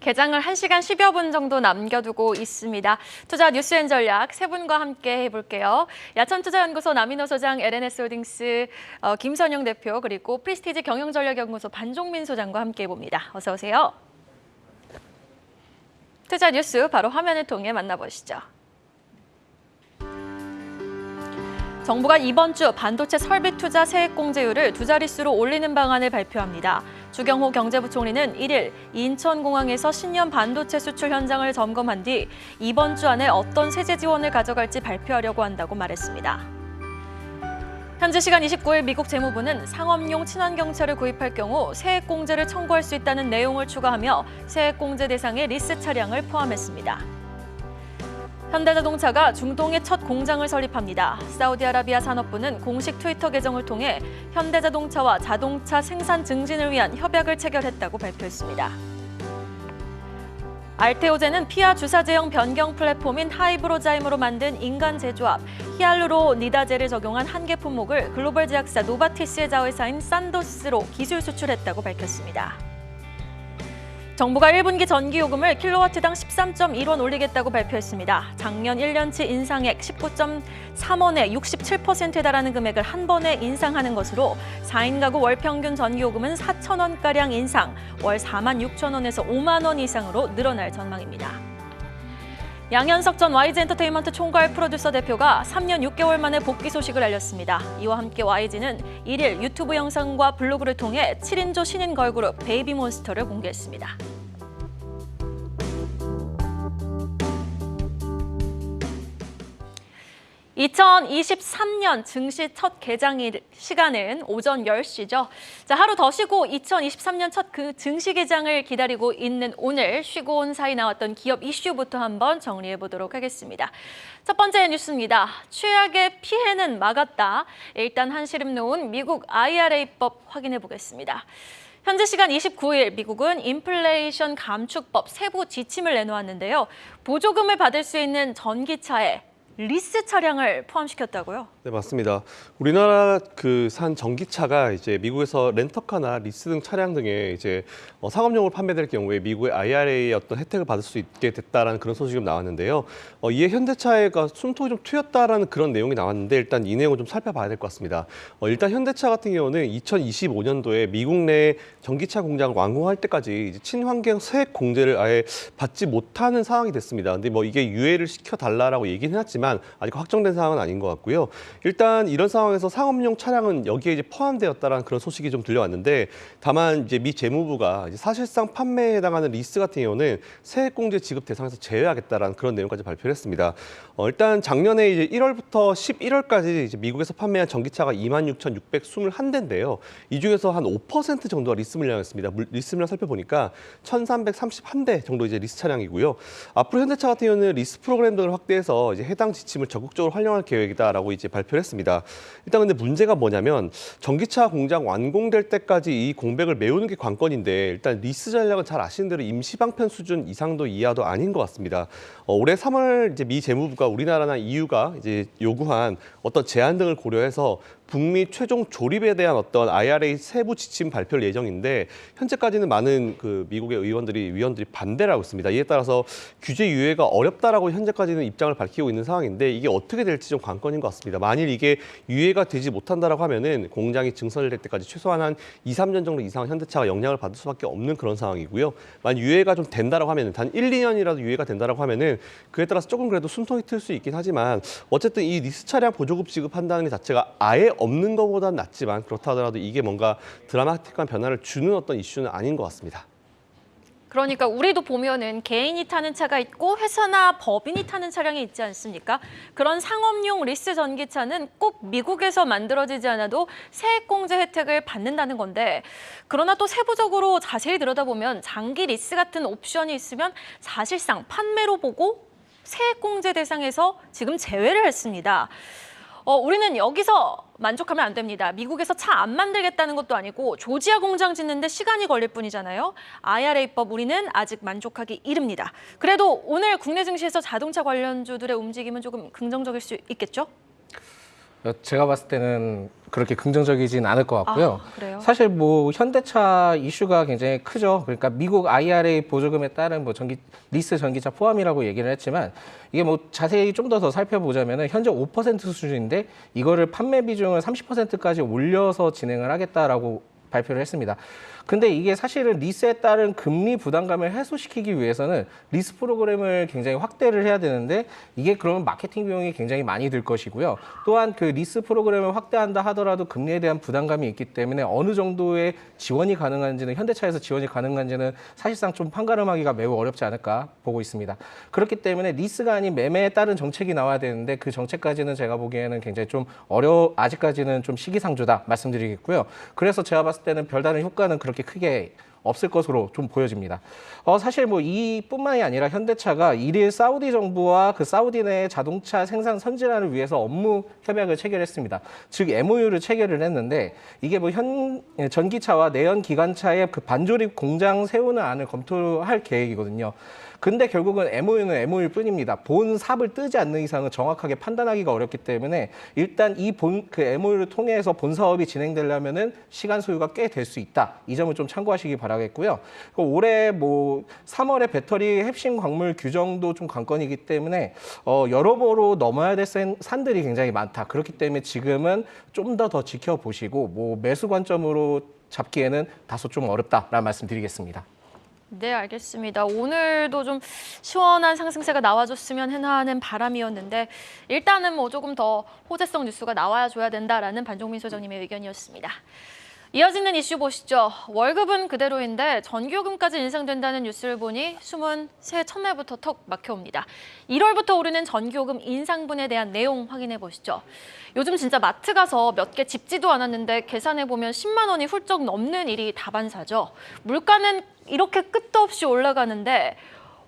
개장을 1시간 10여 분 정도 남겨두고 있습니다. 투자 뉴스앤 전략 세 분과 함께 해볼게요. 야천투자연구소 남인호 소장, LNS홀딩스 김선영 대표, 그리고 프리스티지 경영전략연구소 반종민 소장과 함께 해봅니다. 어서 오세요. 투자 뉴스 바로 화면을 통해 만나보시죠. 정부가 이번 주 반도체 설비 투자 세액 공제율을 두 자릿수로 올리는 방안을 발표합니다. 주경호 경제부총리는 1일 인천공항에서 신년 반도체 수출 현장을 점검한 뒤 이번 주 안에 어떤 세제 지원을 가져갈지 발표하려고 한다고 말했습니다. 현지 시간 29일 미국 재무부는 상업용 친환경차를 구입할 경우 세액 공제를 청구할 수 있다는 내용을 추가하며 세액 공제 대상에 리스 차량을 포함했습니다. 현대자동차가 중동에 첫 공장을 설립합니다. 사우디아라비아 산업부는 공식 트위터 계정을 통해 현대자동차와 자동차 생산 증진을 위한 협약을 체결했다고 발표했습니다. 알테오젠은 피하 주사 제형 변경 플랫폼인 하이브로자임으로 만든 인간 제조합 히알루로니다제를 적용한 한 개 품목을 글로벌 제약사 노바티스의 자회사인 산도스로 기술 수출했다고 밝혔습니다. 정부가 1분기 전기요금을 킬로와트당 13.1원 올리겠다고 발표했습니다. 작년 1년치 인상액 19.3원에 67%에 달하는 금액을 한 번에 인상하는 것으로 4인 가구 월 평균 전기요금은 4,000원가량 인상, 월 46,000원에서 5만 원 이상으로 늘어날 전망입니다. 양현석 전 YG엔터테인먼트 총괄 프로듀서 대표가 3년 6개월 만에 복귀 소식을 알렸습니다. 이와 함께 YG는 1일 유튜브 영상과 블로그를 통해 7인조 신인 걸그룹 베이비몬스터를 공개했습니다. (2023년) 증시 첫 개장 시간은 오전 10시죠. 자, 하루 더 쉬고 2023년 첫 그 증시 개장을 기다리고 있는 오늘 쉬고 온 사이 나왔던 기업 이슈부터 한번 정리해 보도록 하겠습니다. 첫 번째 뉴스입니다. 최악의 피해는 막았다. 일단 한시름 놓은 미국 IRA법 확인해 보겠습니다. 현재 시간 29일 미국은 인플레이션 감축법 세부 지침을 내놓았는데요. 보조금을 받을 수 있는 전기차에 리스 차량을 포함시켰다고요? 네, 맞습니다. 우리나라 산 전기차가 이제 미국에서 렌터카나 리스 등 차량 등에 이제 상업용으로 판매될 경우에 미국의 IRA의 어떤 혜택을 받을 수 있게 됐다라는 그런 소식이 좀 나왔는데요. 이에 현대차가 숨통이 좀 트였다라는 그런 내용이 나왔는데 일단 이 내용을 좀 살펴봐야 될 것 같습니다. 일단 현대차 같은 경우는 2025년도에 미국 내 전기차 공장을 완공할 때까지 이제 친환경 세액 공제를 아예 받지 못하는 상황이 됐습니다. 근데 이게 유예를 시켜달라라고 얘기는 해놨지만 아직 확정된 상황은 아닌 것 같고요. 일단 이런 상황에서 상업용 차량은 여기에 이제 포함되었다라는 그런 소식이 좀 들려왔는데 다만 이제 미 재무부가 이제 사실상 판매에 해당하는 리스 같은 경우는 세액공제 지급 대상에서 제외하겠다라는 그런 내용까지 발표를 했습니다. 일단 작년에 이제 1월부터 11월까지 이제 미국에서 판매한 전기차가 26,621대인데요. 이 중에서 한 5% 정도가 리스 물량이었습니다. 리스 물량 살펴보니까 1,331대 정도 이제 리스 차량이고요. 앞으로 현대차 같은 경우는 리스 프로그램 등을 확대해서 이제 해당 지침을 적극적으로 활용할 계획이다라고 이제 발표를 했습니다. 일단 근데 문제가 뭐냐면 전기차 공장 완공될 때까지 이 공백을 메우는 게 관건인데 일단 리스 전략은 잘 아시는 대로 임시 방편 수준 이상도 이하도 아닌 것 같습니다. 올해 3월 이제 미 재무부가 우리나라나 EU가 이제 요구한 어떤 제한 등을 고려해서 북미 최종 조립에 대한 어떤 IRA 세부 지침 발표를 예정인데 현재까지는 많은 미국의 위원들이 반대를 하고 있습니다. 이에 따라서 규제 유예가 어렵다라고 현재까지는 입장을 밝히고 있는 상황인데 이게 어떻게 될지 좀 관건인 것 같습니다. 만일 이게 유예가 되지 못한다라고 하면은 공장이 증설될 때까지 최소한 한 2, 3년 정도 이상 현대차가 영향을 받을 수밖에 없는 그런 상황이고요. 만약 유예가 좀 된다라고 하면은 단 1, 2년이라도 유예가 된다라고 하면은 그에 따라서 조금 그래도 숨통이 트일 수 있긴 하지만 어쨌든 이 리스 차량 보조금 지급한다는 것 자체가 아예 없는 것보다는 낫지만 그렇다 하더라도 이게 뭔가 드라마틱한 변화를 주는 어떤 이슈는 아닌 것 같습니다. 그러니까 우리도 보면은 개인이 타는 차가 있고 회사나 법인이 타는 차량이 있지 않습니까? 그런 상업용 리스 전기차는 꼭 미국에서 만들어지지 않아도 세액 공제 혜택을 받는다는 건데 그러나 또 세부적으로 자세히 들여다보면 장기 리스 같은 옵션이 있으면 사실상 판매로 보고 세액 공제 대상에서 지금 제외를 했습니다. 우리는 여기서 만족하면 안 됩니다. 미국에서 차 안 만들겠다는 것도 아니고 조지아 공장 짓는데 시간이 걸릴 뿐이잖아요. IRA법 우리는 아직 만족하기 이릅니다. 그래도 오늘 국내 증시에서 자동차 관련주들의 움직임은 조금 긍정적일 수 있겠죠? 제가 봤을 때는 그렇게 긍정적이진 않을 것 같고요. 아, 그래요? 사실 뭐 현대차 이슈가 굉장히 크죠. 그러니까 미국 IRA 보조금에 따른 뭐 리스 전기차 포함이라고 얘기를 했지만 이게 뭐 자세히 좀 더 살펴보자면은 현재 5% 수준인데 이거를 판매 비중을 30%까지 올려서 진행을 하겠다라고 발표를 했습니다. 근데 이게 사실은 리스에 따른 금리 부담감을 해소시키기 위해서는 리스 프로그램을 굉장히 확대를 해야 되는데 이게 그러면 마케팅 비용이 굉장히 많이 들 것이고요. 또한 그 리스 프로그램을 확대한다 하더라도 금리에 대한 부담감이 있기 때문에 어느 정도의 지원이 가능한지는 현대차에서 지원이 가능한지는 사실상 좀 판가름하기가 매우 어렵지 않을까 보고 있습니다. 그렇기 때문에 리스가 아닌 매매에 따른 정책이 나와야 되는데 그 정책까지는 제가 보기에는 굉장히 좀 아직까지는 좀 시기상조다 말씀드리겠고요. 그래서 제가 봤을 때는 별다른 효과는 그렇게 크게 없을 것으로 좀 보여집니다. 사실 뭐 이뿐만이 아니라 현대차가 일일 사우디 정부와 그 사우디 내 자동차 생산 선진화를 위해서 업무 협약을 체결했습니다. 즉 MOU를 체결을 했는데 이게 뭐 전기차와 내연 기관차의 그 반조립 공장 세우는 안을 검토할 계획이거든요. 근데 결국은 MOU는 MOU일 뿐입니다. 본 삽을 뜨지 않는 이상은 정확하게 판단하기가 어렵기 때문에 일단 그 MOU를 통해서 본 사업이 진행되려면은 시간 소요가 꽤 될 수 있다. 이 점을 좀 참고하시기 바라겠고요. 올해 뭐 3월에 배터리 핵심 광물 규정도 좀 관건이기 때문에 여러모로 넘어야 될 산들이 굉장히 많다. 그렇기 때문에 지금은 좀 더 지켜보시고 뭐 매수 관점으로 잡기에는 다소 좀 어렵다라는 말씀 드리겠습니다. 네, 알겠습니다. 오늘도 좀 시원한 상승세가 나와줬으면 하는 바람이었는데 일단은 뭐 조금 더 호재성 뉴스가 나와줘야 된다라는 반종민 소장님의 의견이었습니다. 이어지는 이슈 보시죠. 월급은 그대로인데 전기요금까지 인상된다는 뉴스를 보니 숨은 새해 첫날부터 턱 막혀옵니다. 1월부터 오르는 전기요금 인상분에 대한 내용 확인해 보시죠. 요즘 진짜 마트 가서 몇 개 집지도 않았는데 계산해보면 10만 원이 훌쩍 넘는 일이 다반사죠. 물가는 이렇게 끝도 없이 올라가는데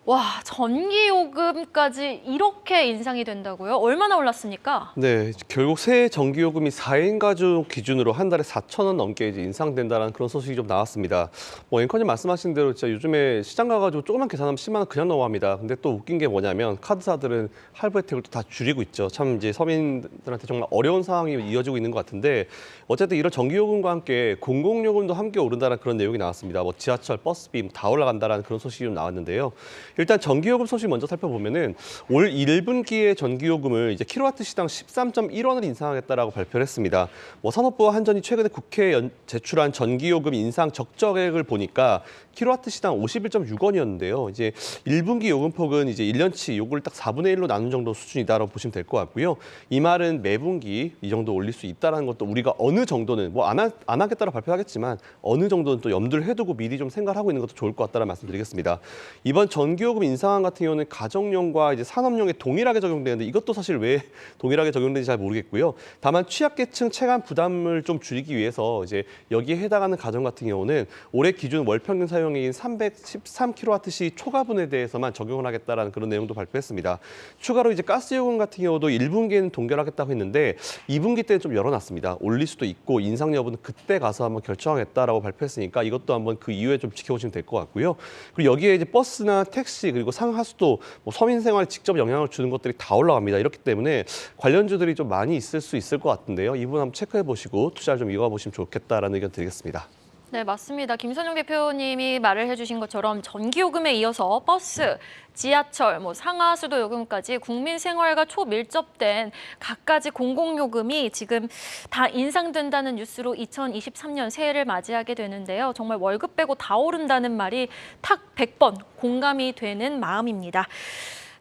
와, 전기요금까지 이렇게 인상이 된다고요? 얼마나 올랐습니까? 네, 결국 새 전기요금이 4인 가족 기준으로 한 달에 4,000원 넘게 이제 인상된다는 그런 소식이 좀 나왔습니다. 뭐 앵커님 말씀하신 대로 진짜 요즘에 시장 가가지고 조금만 계산하면 10만 원 그냥 넘어갑니다. 근데 또 웃긴 게 뭐냐면 카드사들은 할부 혜택을 또 다 줄이고 있죠. 참 이제 서민들한테 정말 어려운 상황이 이어지고 있는 것 같은데 어쨌든 이런 전기요금과 함께 공공요금도 함께 오른다는 그런 내용이 나왔습니다. 뭐 지하철, 버스비 다 올라간다는 그런 소식이 좀 나왔는데요. 일단 전기요금 소식 먼저 살펴보면은 올 1분기에 전기요금을 이제 킬로와트 시당 13.1원을 인상하겠다라고 발표를 했습니다. 뭐 산업부와 한전이 최근에 국회에 제출한 전기요금 인상 적정액을 보니까 킬로와트 시당 51.6원이었는데요. 이제 1분기 요금폭은 이제 1년치 요걸 딱 4분의 1로 나눈 정도 수준이다라고 보시면 될 것 같고요. 이 말은 매분기 이 정도 올릴 수 있다는 것도 우리가 어느 정도는 뭐 안 하겠다고 발표하겠지만 어느 정도는 또 염두를 해두고 미리 좀 생각하고 있는 것도 좋을 것 같다는 말씀드리겠습니다. 이번 전기요금 인상안 같은 경우는 가정용과 이제 산업용에 동일하게 적용되는데 이것도 사실 왜 동일하게 적용되는지 잘 모르겠고요. 다만 취약계층 체감 부담을 좀 줄이기 위해서 이제 여기에 해당하는 가정 같은 경우는 올해 기준 월 평균 사용액인 313kWh 초과분에 대해서만 적용을 하겠다라는 그런 내용도 발표했습니다. 추가로 이제 가스요금 같은 경우도 1분기에는 동결하겠다고 했는데 2분기 때는 좀 열어놨습니다. 올릴 수도 있고 인상 여부는 그때 가서 한번 결정하겠다라고 발표했으니까 이것도 한번 그 이후에 좀 지켜보시면 될 것 같고요. 그리고 여기에 이제 버스나 택시 그리고 상하수도 뭐 서민 생활에 직접 영향을 주는 것들이 다 올라갑니다. 이렇기 때문에 관련주들이 좀 많이 있을 수 있을 것 같은데요. 이 부분 한번 체크해 보시고 투자를 좀 이어가 보시면 좋겠다라는 의견 드리겠습니다. 네, 맞습니다. 김선영 대표님이 말을 해주신 것처럼 전기요금에 이어서 버스, 지하철, 상하수도 요금까지 국민 생활과 초밀접된 갖가지 공공요금이 지금 다 인상된다는 뉴스로 2023년 새해를 맞이하게 되는데요. 정말 월급 빼고 다 오른다는 말이 탁 100번 공감이 되는 마음입니다.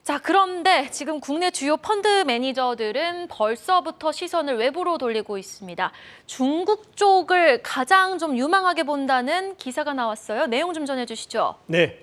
자, 그런데 지금 국내 주요 펀드 매니저들은 벌써부터 시선을 외부로 돌리고 있습니다. 중국 쪽을 가장 좀 유망하게 본다는 기사가 나왔어요. 내용 좀 전해주시죠. 네.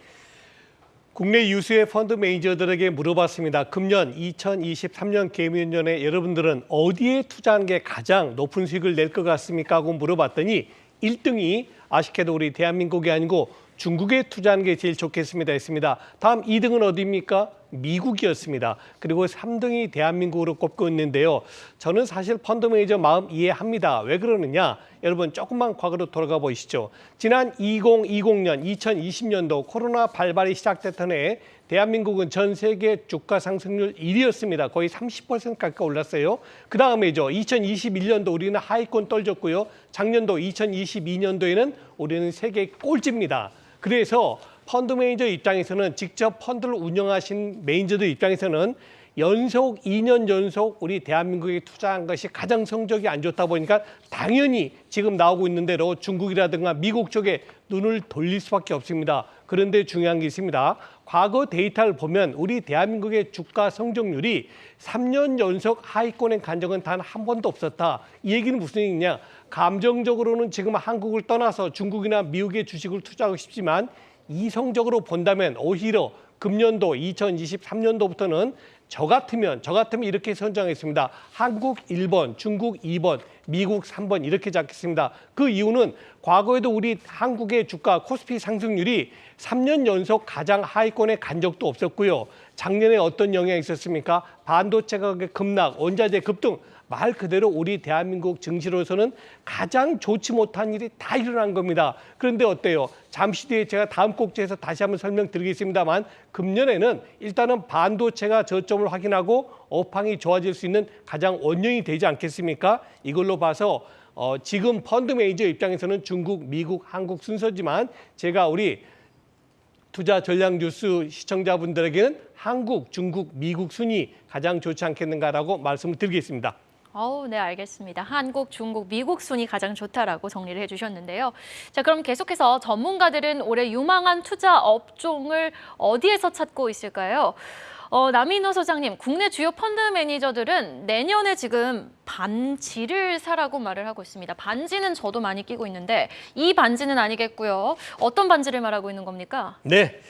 국내 유수의 펀드 매니저들에게 물어봤습니다. 금년 2023년 개미년에 여러분들은 어디에 투자하는 게 가장 높은 수익을 낼 것 같습니까? 하고 물어봤더니 1등이 아쉽게도 우리 대한민국이 아니고 중국에 투자하는 게 제일 좋겠습니다 했습니다. 다음 2등은 어디입니까? 미국이었습니다. 그리고 3등이 대한민국으로 꼽고 있는데요. 저는 사실 펀드 매니저 마음 이해합니다. 왜 그러느냐? 여러분 조금만 과거로 돌아가 보시죠. 지난 2020년, 2020년도 코로나 발발이 시작됐던 해에 대한민국은 전 세계 주가 상승률 1위였습니다. 거의 30% 가까이 올랐어요. 그 다음에죠. 2021년도 우리는 하위권 떨어졌고요. 작년도 2022년도에는 우리는 세계 꼴찌입니다. 그래서 펀드 매니저 입장에서는 직접 펀드를 운영하신 매니저들 입장에서는 연속 2년 연속 우리 대한민국에 투자한 것이 가장 성적이 안 좋다 보니까 당연히 지금 나오고 있는 대로 중국이라든가 미국 쪽에 눈을 돌릴 수밖에 없습니다. 그런데 중요한 게 있습니다. 과거 데이터를 보면 우리 대한민국의 주가 성적률이 3년 연속 하위권에 간 적은 단 한 번도 없었다. 이 얘기는 무슨 얘기냐? 감정적으로는 지금 한국을 떠나서 중국이나 미국의 주식을 투자하고 싶지만 이성적으로 본다면 오히려 금년도 2023년도부터는 저 같으면 이렇게 선정했습니다. 한국 1번, 중국 2번, 미국 3번 이렇게 잡겠습니다. 그 이유는 과거에도 우리 한국의 주가 코스피 상승률이 3년 연속 가장 하위권에 간 적도 없었고요. 작년에 어떤 영향이 있었습니까? 반도체 가격의 급락, 원자재 급등. 말 그대로 우리 대한민국 증시로서는 가장 좋지 못한 일이 다 일어난 겁니다. 그런데 어때요? 잠시 뒤에 제가 다음 꼭지에서 다시 한번 설명드리겠습니다만 금년에는 일단은 반도체가 저점을 확인하고 업황이 좋아질 수 있는 가장 원년이 되지 않겠습니까? 이걸로 봐서 지금 펀드 매니저 입장에서는 중국, 미국, 한국 순서지만 제가 우리 투자 전략 뉴스 시청자분들에게는 한국, 중국, 미국 순위 가장 좋지 않겠는가라고 말씀을 드리겠습니다. 네, 알겠습니다. 한국, 중국, 미국 순위 가장 좋다라고 정리를 해주셨는데요. 자, 그럼 계속해서 전문가들은 올해 유망한 투자 업종을 어디에서 찾고 있을까요? 남인호 소장님, 국내 주요 펀드 매니저들은 내년에 지금 반지를 사라고 말을 하고 있습니다. 반지는 저도 많이 끼고 있는데 이 반지는 아니겠고요. 어떤 반지를 말하고 있는 겁니까? 네.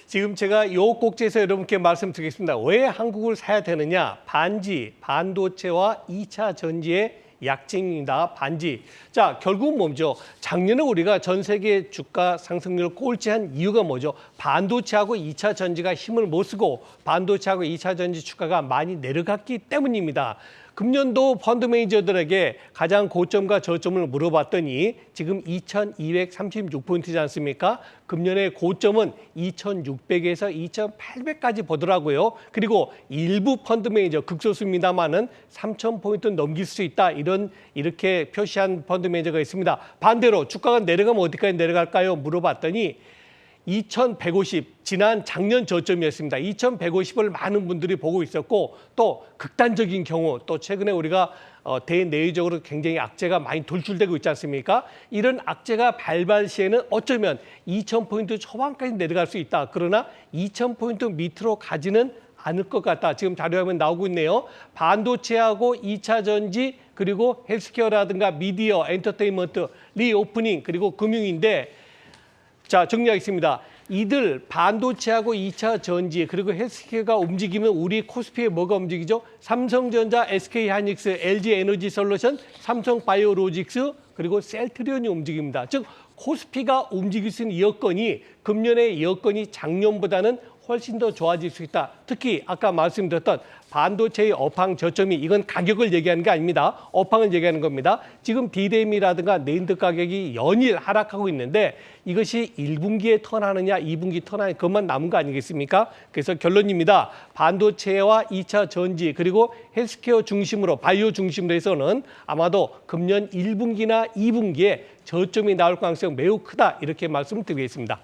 지금 제가 이 꼭지에서 여러분께 말씀드리겠습니다. 왜 한국을 사야 되느냐? 반지, 반도체와 2차 전지의 약진입니다. 반지. 자, 결국은 뭐죠? 작년에 우리가 전 세계 주가 상승률을 꼴찌한 이유가 뭐죠? 반도체하고 2차 전지가 힘을 못 쓰고 반도체하고 2차 전지 주가가 많이 내려갔기 때문입니다. 금년도 펀드 매니저들에게 가장 고점과 저점을 물어봤더니 지금 2236포인트지 않습니까? 금년의 고점은 2600에서 2800까지 보더라고요. 그리고 일부 펀드 매니저, 극소수입니다만은 3000포인트 넘길 수 있다. 이렇게 표시한 펀드 매니저가 있습니다. 반대로 주가가 내려가면 어디까지 내려갈까요? 물어봤더니 2150, 지난 작년 저점이었습니다. 2150을 많은 분들이 보고 있었고 또 극단적인 경우 또 최근에 우리가 대내외적으로 굉장히 악재가 많이 돌출되고 있지 않습니까? 이런 악재가 발발 시에는 어쩌면 2000포인트 초반까지 내려갈 수 있다. 그러나 2000포인트 밑으로 가지는 않을 것 같다. 지금 자료화면 나오고 있네요. 반도체하고 2차 전지 그리고 헬스케어라든가 미디어, 엔터테인먼트, 리오프닝 그리고 금융인데 자, 정리하겠습니다. 이들 반도체하고 2차 전지 그리고 헬스케어가 움직이면 우리 코스피에 뭐가 움직이죠? 삼성전자, SK하이닉스, LG에너지솔루션, 삼성바이오로직스 그리고 셀트리온이 움직입니다. 즉 코스피가 움직일 수 있는 여건이 금년의 여건이 작년보다는 훨씬 더 좋아질 수 있다. 특히 아까 말씀드렸던 반도체의 업황 저점이 이건 가격을 얘기하는 게 아닙니다. 업황을 얘기하는 겁니다. 지금 디램이라든가 네인드 가격이 연일 하락하고 있는데 이것이 1분기에 턴하느냐 2분기 턴하느냐 그것만 남은 거 아니겠습니까? 그래서 결론입니다. 반도체와 2차 전지 그리고 헬스케어 중심으로 바이오 중심으로 해서는 아마도 금년 1분기나 2분기에 저점이 나올 가능성이 매우 크다. 이렇게 말씀드리겠습니다.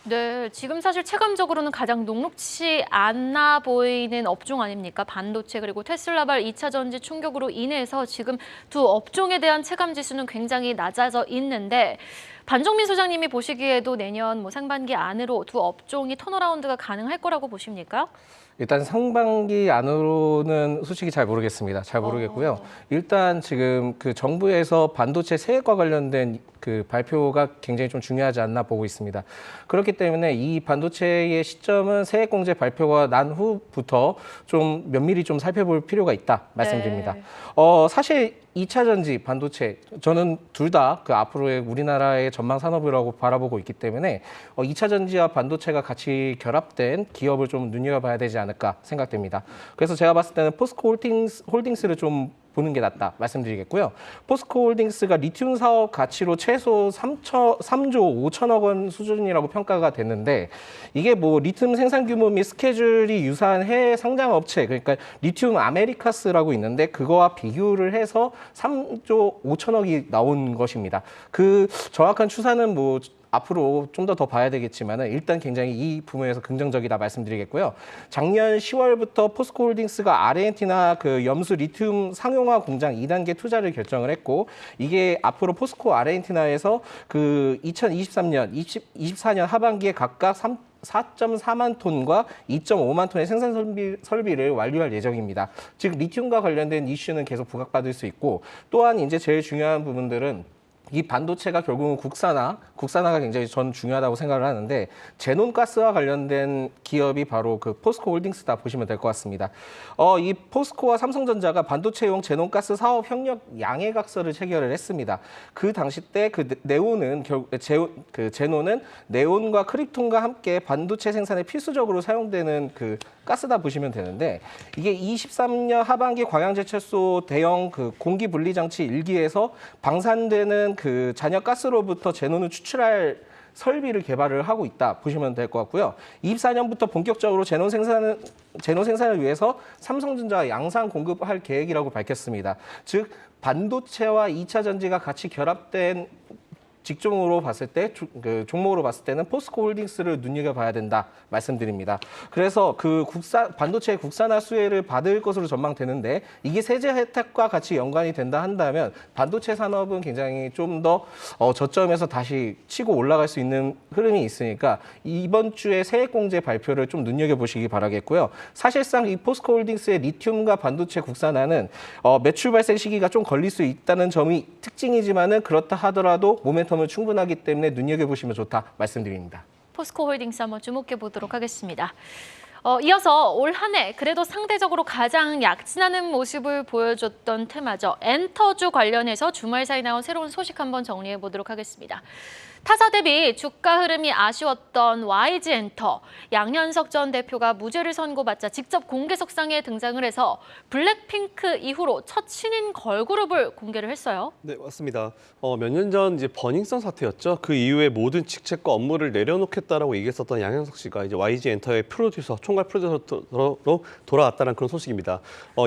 네, 지금 사실 체감적으로는 가장 녹록치 않아 보이는 업종 아닙니까? 반도체 그리고 테슬라발 2차 전지 충격으로 인해서 지금 두 업종에 대한 체감 지수는 굉장히 낮아져 있는데 반정민 소장님이 보시기에도 내년 상반기 안으로 두 업종이 턴어라운드가 가능할 거라고 보십니까? 일단 상반기 안으로는 솔직히 잘 모르겠습니다. 잘 모르겠고요. 일단 지금 그 정부에서 반도체 세액과 관련된 그 발표가 굉장히 좀 중요하지 않나 보고 있습니다. 그렇기 때문에 이 반도체의 시점은 세액공제 발표가 난 후부터 좀 면밀히 좀 살펴볼 필요가 있다 말씀드립니다. 네. 사실 2차 전지, 반도체 저는 둘 다 그 앞으로의 우리나라의 전망 산업이라고 바라보고 있기 때문에 2차 전지와 반도체가 같이 결합된 기업을 좀 눈여겨봐야 되지 않을까 생각됩니다. 그래서 제가 봤을 때는 포스코 홀딩스를 좀 보는 게 낫다 말씀드리겠고요. 포스코 홀딩스가 리튬 사업 가치로 최소 3조 5천억 원 수준이라고 평가가 됐는데 이게 뭐 리튬 생산 규모 및 스케줄이 유사한 해외 상장 업체 그러니까 리튬 아메리카스라고 있는데 그거와 비교를 해서 3조 5천억이 나온 것입니다. 그 정확한 추산은 뭐 앞으로 좀 더 봐야 되겠지만은 일단 굉장히 이 부분에서 긍정적이다 말씀드리겠고요. 작년 10월부터 포스코홀딩스가 아르헨티나 그 염수 리튬 상용화 공장 2단계 투자를 결정을 했고 이게 앞으로 포스코 아르헨티나에서 그 2023년, 24년 하반기에 각각 4.4만 톤과 2.5만 톤의 생산 설비를 완료할 예정입니다. 즉 리튬과 관련된 이슈는 계속 부각받을 수 있고 또한 이제 제일 중요한 부분들은 이 반도체가 결국은 국산화가 굉장히 전 중요하다고 생각을 하는데 제논가스와 관련된 기업이 바로 그 포스코 홀딩스다 보시면 될 것 같습니다. 이 포스코와 삼성전자가 반도체용 제논가스 사업 협력 양해각서를 체결을 했습니다. 그 당시 때 그 네온은 제논은 네온과 크립톤과 함께 반도체 생산에 필수적으로 사용되는 그 가스다 보시면 되는데 이게 23년 하반기 광양제철소 대형 그 공기 분리 장치 1기에서 방산되는 그 잔여 가스로부터 제논을 추출할 설비를 개발을 하고 있다 보시면 될 것 같고요. 24년부터 본격적으로 제논 생산을 위해서 삼성전자와 양산 공급할 계획이라고 밝혔습니다. 즉 반도체와 2차 전지가 같이 결합된 직종으로 봤을 때, 종목으로 봤을 때는 포스코 홀딩스를 눈여겨봐야 된다 말씀드립니다. 그래서 그 반도체 국산화 수혜를 받을 것으로 전망되는데 이게 세제 혜택과 같이 연관이 된다 한다면 반도체 산업은 굉장히 좀 더 저점에서 다시 치고 올라갈 수 있는 흐름이 있으니까 이번 주에 세액공제 발표를 좀 눈여겨보시기 바라겠고요. 사실상 이 포스코 홀딩스의 리튬과 반도체 국산화는 매출 발생 시기가 좀 걸릴 수 있다는 점이 특징이지만은 그렇다 하더라도 모멘텀은 충분하기 때문에 눈여겨보시면 좋다 말씀드립니다. 포스코 홀딩스 한번 주목해 보도록 하겠습니다. 이어서 올 한 해 그래도 상대적으로 가장 약진하는 모습을 보여줬던 테마죠. 엔터주 관련해서 주말 사이 나온 새로운 소식 한번 정리해 보도록 하겠습니다. 타사 대비 주가 흐름이 아쉬웠던 YG엔터, 양현석 전 대표가 무죄를 선고받자 직접 공개석상에 등장을 해서 블랙핑크 이후로 첫 신인 걸그룹을 공개를 했어요. 네, 맞습니다. 몇 년 전 이제 버닝썬 사태였죠. 그 이후에 모든 직책과 업무를 내려놓겠다라고 얘기했었던 양현석 씨가 이제 YG 엔터의 프로듀서, 총괄 프로듀서로 돌아왔다는 그런 소식입니다.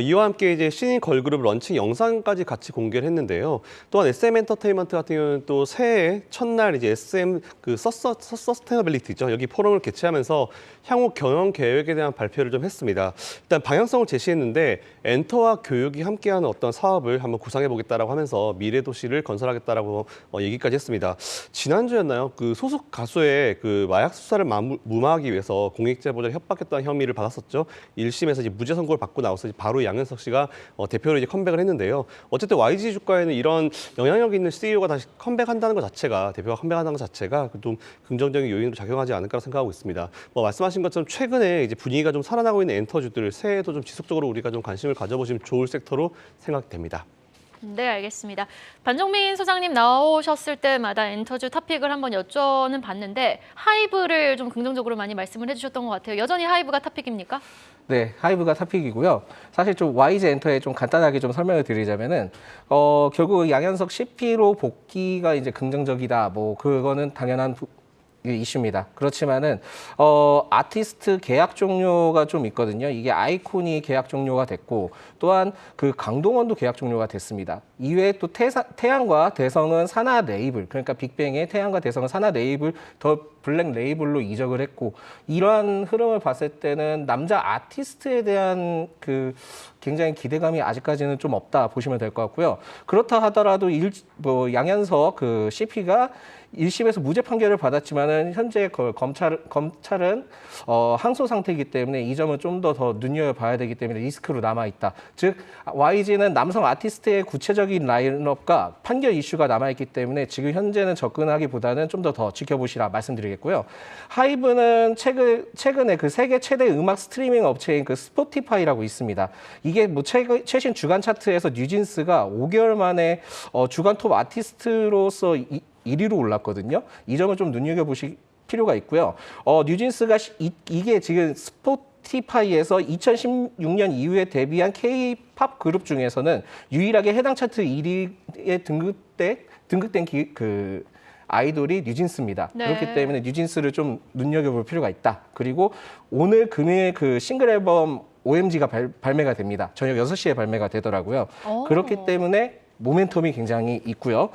이와 함께 이제 신인 걸그룹 런칭 영상까지 같이 공개를 했는데요. 또한 SM 엔터테인먼트 같은 경우는 또 새해 첫날 이제 SM 그 서스테너빌리티죠. 여기 포럼을 개최하면서 향후 경영 계획에 대한 발표를 좀 했습니다. 일단 방향성을 제시했는데 엔터와 교육이 함께하는 어떤 사업을 한번 구상해 보겠다라고 하면서 미래 도시를 건설하겠다라고 얘기까지 했습니다. 지난주였나요? 그 소속 가수의 그 마약 수사를 무마하기 위해서 공익제보자를 협박했다는 혐의를 받았었죠. 1심에서 이제 무죄 선고를 받고 나와서 바로 양현석 씨가 대표로 이제 컴백을 했는데요. 어쨌든 YG 주가에는 이런 영향력 있는 CEO가 다시 컴백한다는 것 자체가 대표가 컴백한다는 것 자체가 좀 긍정적인 요인으로 작용하지 않을까 생각하고 있습니다. 말씀하신 것처럼 최근에 이제 분위기가 좀 살아나고 있는 엔터주들 새해에도 좀 지속적으로 우리가 좀 관심을 가져보시면 좋을 섹터로 생각됩니다. 네, 알겠습니다. 반정민 소장님 나오셨을 때마다 엔터주 토픽을 한번 여쭤는 봤는데 하이브를 좀 긍정적으로 많이 말씀을 해주셨던 것 같아요. 여전히 하이브가 토픽입니까? 네, 하이브가 토픽이고요. 사실 좀 YG 엔터에 좀 간단하게 좀 설명을 드리자면은 결국 양현석 CP로 복귀가 이제 긍정적이다. 뭐 그거는 당연한 이슈입니다. 그렇지만은 아티스트 계약 종료가 좀 있거든요. 이게 아이콘이 계약 종료가 됐고 또한 그 강동원도 계약 종료가 됐습니다. 이외에 또 태양과 대성은 산하 레이블, 그러니까 빅뱅의 태양과 대성은 산하 레이블 더 블랙 레이블로 이적을 했고 이러한 흐름을 봤을 때는 남자 아티스트에 대한 그 굉장히 기대감이 아직까지는 좀 없다 보시면 될 것 같고요. 그렇다 하더라도 양현석 그 CP가 1심에서 무죄 판결을 받았지만은 현재 검찰은 항소 상태이기 때문에 이 점은 좀 더 눈여겨봐야 되기 때문에 리스크로 남아 있다. 즉 YG는 남성 아티스트의 구체적인 라인업과 판결 이슈가 남아 있기 때문에 지금 현재는 접근하기보다는 좀 더 지켜보시라 말씀드리겠고요. 하이브는 최근에 그 세계 최대 음악 스트리밍 업체인 그 스포티파이라고 있습니다. 이게 뭐 최신 주간 차트에서 뉴진스가 5개월 만에 주간 톱 아티스트로서 1위로 올랐거든요. 이 점을 좀 눈여겨보실 필요가 있고요. 뉴진스가 이게 지금 스포티파이에서 2016년 이후에 데뷔한 K-팝 그룹 중에서는 유일하게 해당 차트 1위에 등극된 그 아이돌이 뉴진스입니다. 네. 그렇기 때문에 뉴진스를 좀 눈여겨볼 필요가 있다. 그리고 오늘 금요일 그 싱글 앨범 OMG가 발매가 됩니다. 저녁 6시에 발매가 되더라고요. 그렇기 때문에 모멘텀이 굉장히 있고요.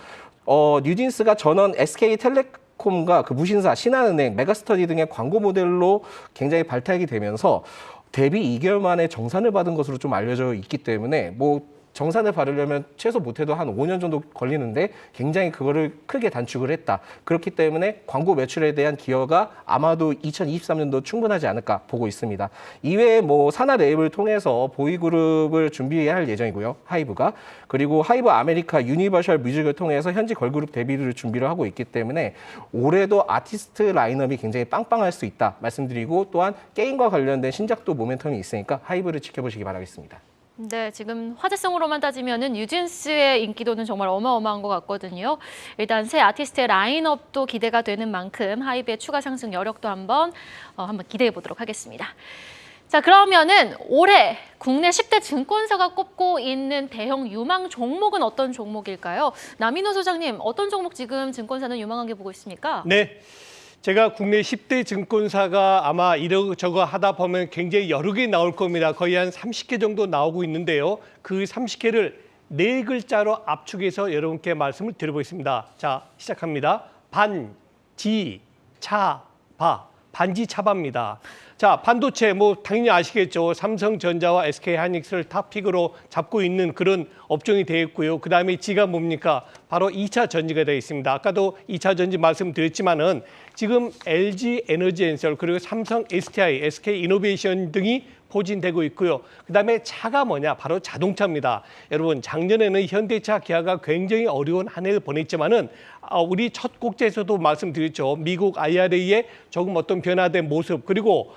뉴진스가 전원 SK텔레콤과 그 무신사, 신한은행, 메가스터디 등의 광고 모델로 굉장히 발탁이 되면서 데뷔 2개월 만에 정산을 받은 것으로 좀 알려져 있기 때문에 뭐 정산을 받으려면 최소 못해도 한 5년 정도 걸리는데 굉장히 그거를 크게 단축을 했다. 그렇기 때문에 광고 매출에 대한 기여가 아마도 2023년도 충분하지 않을까 보고 있습니다. 이외에 뭐 산하 레이블을 통해서 보이그룹을 준비할 예정이고요. 하이브가. 그리고 하이브 아메리카 유니버셜 뮤직을 통해서 현지 걸그룹 데뷔를 준비를 하고 있기 때문에 올해도 아티스트 라인업이 굉장히 빵빵할 수 있다 말씀드리고 또한 게임과 관련된 신작도 모멘텀이 있으니까 하이브를 지켜보시기 바라겠습니다. 네, 지금 화제성으로만 따지면은 뉴진스의 인기도는 정말 어마어마한 것 같거든요. 일단 새 아티스트의 라인업도 기대가 되는 만큼 하이브의 추가 상승 여력도 한번 기대해 보도록 하겠습니다. 자, 그러면은 올해 국내 10대 증권사가 꼽고 있는 대형 유망 종목은 어떤 종목일까요? 남인호 소장님, 어떤 종목 지금 증권사는 유망하게 보고 있습니까? 네. 제가 국내 10대 증권사가 아마 이러저거 하다 보면 굉장히 여러 개 나올 겁니다. 거의 한 30개 정도 나오고 있는데요. 그 30개를 네 글자로 압축해서 여러분께 말씀을 드려보겠습니다. 자, 시작합니다. 반지차바. 반지차바입니다. 자, 반도체 뭐 당연히 아시겠죠. 삼성전자와 SK하이닉스를 탑픽으로 잡고 있는 그런 업종이 되겠고요. 그다음에 G가 뭡니까? 바로 2차 전지가 되어 있습니다. 아까도 2차 전지 말씀드렸지만은 지금 LG 에너지엔솔 그리고 삼성 STI, SK이노베이션 등이 포진되고 있고요. 그다음에 차가 뭐냐? 바로 자동차입니다. 여러분 작년에는 현대차, 기아가 굉장히 어려운 한 해를 보냈지만은 우리 첫 곡지에서도 말씀드렸죠. 미국 IRA의 조금 어떤 변화된 모습 그리고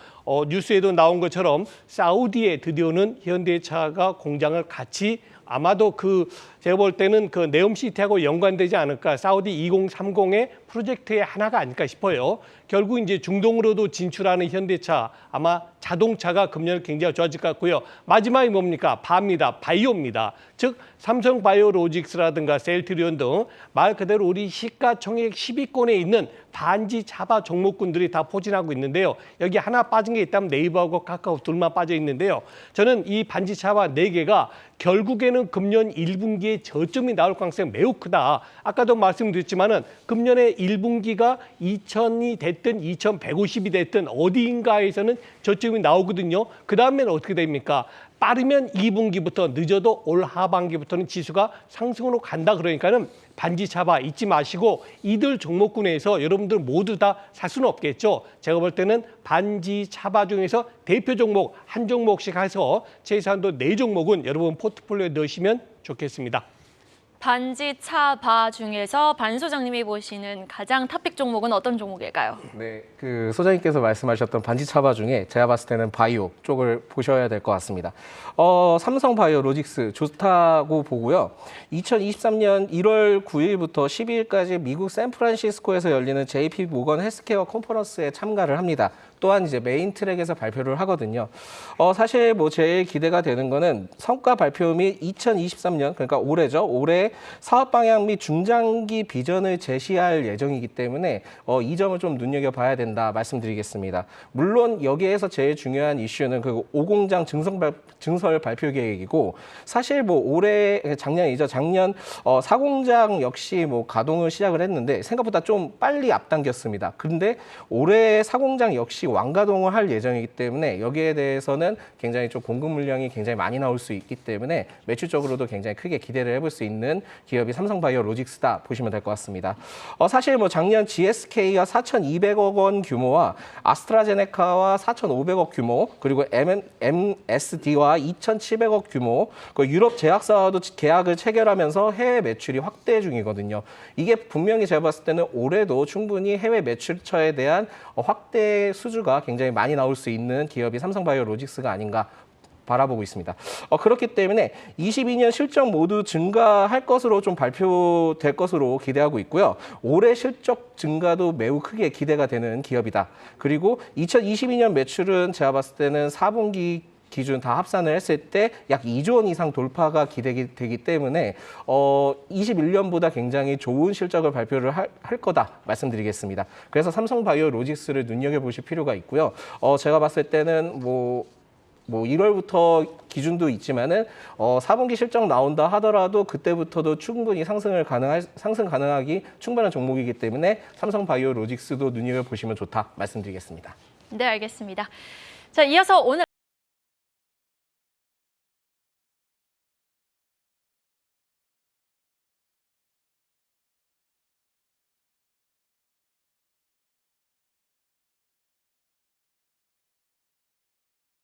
뉴스에도 나온 것처럼 사우디에 드디어는 현대차가 공장을 같이 아마도 제가 볼 때는 그 네옴시티하고 연관되지 않을까. 사우디 2030의 프로젝트의 하나가 아닐까 싶어요. 결국 이제 중동으로도 진출하는 현대차 아마 자동차가 금년 굉장히 좋아질 것 같고요. 마지막이 뭡니까? 바입니다. 바이오입니다. 즉 삼성 바이오로직스라든가 셀트리온 등 말 그대로 우리 시가총액 10위권에 있는 반지 차바 종목군들이 다 포진하고 있는데요. 여기 하나 빠진 게 있다면 네이버하고 카카오 둘만 빠져 있는데요. 저는 이 반지 차바 4개가 결국에는 금년 1분기에 저점이 나올 가능성이 매우 크다. 아까도 말씀드렸지만은 금년에 1분기가 2,000이 됐든 2,150이 됐든 어디인가에서는 저점이 나오거든요. 그 다음에는 어떻게 됩니까? 빠르면 2분기부터 늦어도 올 하반기부터는 지수가 상승으로 간다 그러니까는 반지 차바 잊지 마시고 이들 종목군에서 여러분들 모두 다 살 수는 없겠죠. 제가 볼 때는 반지 차바 중에서 대표 종목 한 종목씩 해서 최소한도 4종목은 여러분 포트폴리오에 넣으시면 좋겠습니다. 반지 차바 중에서 반 소장님이 보시는 가장 탑픽 종목은 어떤 종목일까요? 네, 그 소장님께서 말씀하셨던 반지 차바 중에 제가 봤을 때는 바이오 쪽을 보셔야 될 것 같습니다. 삼성 바이오로직스 좋다고 보고요. 2023년 1월 9일부터 12일까지 미국 샌프란시스코에서 열리는 JP 모건 헬스케어 컨퍼런스에 참가를 합니다. 또한 이제 메인 트랙에서 발표를 하거든요. 사실 뭐 제일 기대가 되는 거는 성과 발표 및 2023년 그러니까 올해죠. 올해 사업 방향 및 중장기 비전을 제시할 예정이기 때문에 이 점을 좀 눈여겨봐야 된다 말씀드리겠습니다. 물론 여기에서 제일 중요한 이슈는 그 5공장 증설 발표 계획이고 사실 뭐 올해 작년이죠. 작년 4공장 역시 뭐 가동을 시작을 했는데 생각보다 좀 빨리 앞당겼습니다. 그런데 올해 4공장 역시 완가동을 할 예정이기 때문에 여기에 대해서는 굉장히 좀 공급 물량이 굉장히 많이 나올 수 있기 때문에 매출적으로도 굉장히 크게 기대를 해볼 수 있는 기업이 삼성바이오로직스다 보시면 될 것 같습니다. 사실 뭐 작년 GSK가 4,200억 원 규모와 아스트라제네카와 4,500억 규모 그리고 MSD와 2,700억 규모 그 유럽 제약사와도 계약을 체결하면서 해외 매출이 확대 중이거든요. 이게 분명히 제가 봤을 때는 올해도 충분히 해외 매출처에 대한 확대 수주가 굉장히 많이 나올 수 있는 기업이 삼성바이오로직스가 아닌가 바라보고 있습니다. 그렇기 때문에 22년 실적 모두 증가할 것으로 좀 발표될 것으로 기대하고 있고요. 올해 실적 증가도 매우 크게 기대가 되는 기업이다. 그리고 2022년 매출은 제가 봤을 때는 4분기 기준 다 합산을 했을 때 약 2조 원 이상 돌파가 기대되기 때문에 21년보다 굉장히 좋은 실적을 발표를 할 거다 말씀드리겠습니다. 그래서 삼성바이오로직스를 눈여겨보실 필요가 있고요. 제가 봤을 때는 뭐 1월부터 기준도 있지만은 4분기 실적 나온다 하더라도 그때부터도 충분히 상승 가능하기 충분한 종목이기 때문에 삼성바이오로직스도 눈여겨보시면 좋다 말씀드리겠습니다. 네, 알겠습니다. 자, 이어서 오늘